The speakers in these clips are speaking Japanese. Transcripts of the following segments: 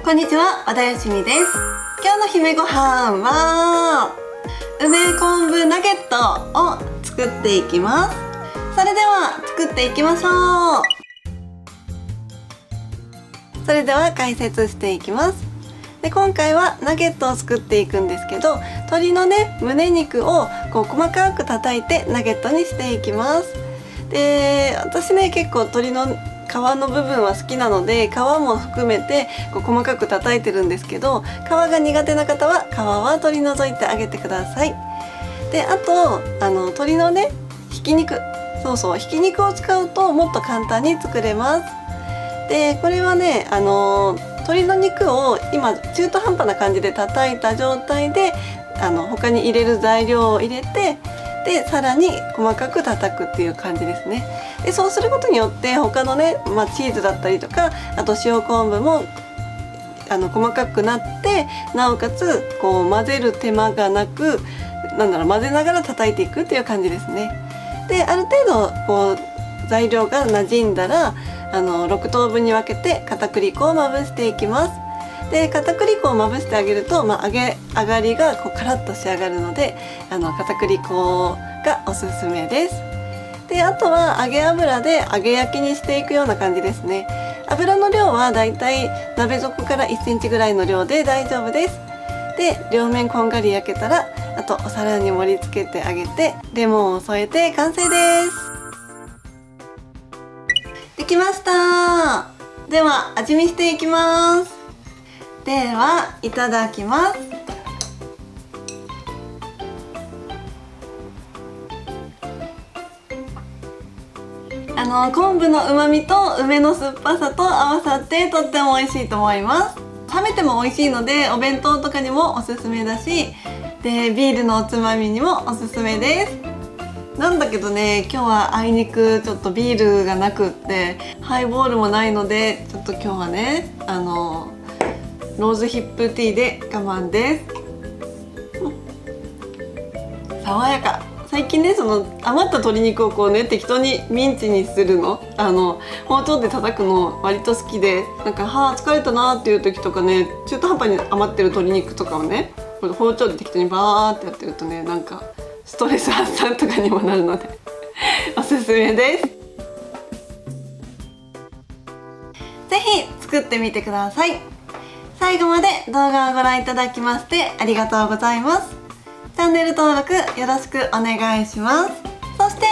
こんにちは、和田よしみです。今日の姫ご飯は梅昆布ナゲットを作っていきます。それでは作っていきましょう。それでは解説していきます。で、今回はナゲットを作っていくんですけど、鶏のね胸肉をこう細かく叩いてナゲットにしていきます。で、私ね結構鶏の皮の部分は好きなので皮も含めてこう細かく叩いてるんですけど、皮が苦手な方は皮は取り除いてあげてください。で、あと鶏のねひき肉、ひき肉を使うともっと簡単に作れます。で、これはね鶏の肉を今中途半端な感じで叩いた状態で他に入れる材料を入れて、でさらに細かく叩くっていう感じですね。で、そうすることによって他のね、チーズだったりとか、あと塩昆布も細かくなって、なおかつこう混ぜる手間がなく、混ぜながら叩いていくっていう感じですね。で、ある程度こう材料が馴染んだら6等分に分けて片栗粉をまぶしていきます。で、片栗粉をまぶしてあげると、揚げ上がりがこうカラッと仕上がるので片栗粉がおすすめです。で、あとは揚げ油で揚げ焼きにしていくような感じですね。油の量はだいたい鍋底から1センチぐらいの量で大丈夫です。で、両面こんがり焼けたら、あとお皿に盛り付けてあげてレモンを添えて完成です。できました。では味見していきます。では、いただきます。昆布の旨味と梅の酸っぱさと合わさってとっても美味しいと思います。冷めても美味しいのでお弁当とかにもおすすめだし、でビールのおつまみにもおすすめです。なんだけどね、今日はあいにくちょっとビールがなくってハイボールもないので、ちょっと今日はねローズヒップティーで我慢です。爽やか。最近ね余った鶏肉をこうね適当にミンチにするの包丁で叩くの割と好きで、疲れたなーっていう時とかね、中途半端に余ってる鶏肉とかをね包丁で適当にバーってやってるとね、ストレス発散とかにもなるのでおすすめです。ぜひ作ってみてください。最後まで動画をご覧いただきましてありがとうございます。チャンネル登録よろしくお願いします。そして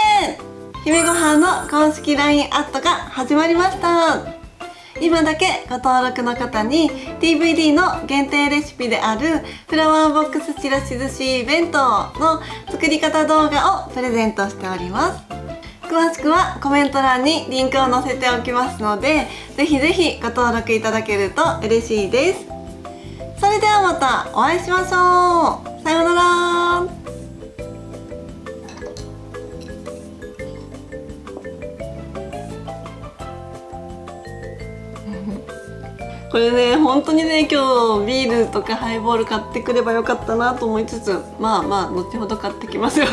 姫ごはんの公式 LINE アットが始まりました。今だけご登録の方に DVD の限定レシピであるフラワーボックスちらし寿司弁当の作り方動画をプレゼントしております。詳しくはコメント欄にリンクを載せておきますので、ぜひぜひご登録いただけると嬉しいです。それではまたお会いしましょう。さようなら。これね、本当にね、今日ビールとかハイボール買ってくればよかったなと思いつつ、後ほど買ってきますよ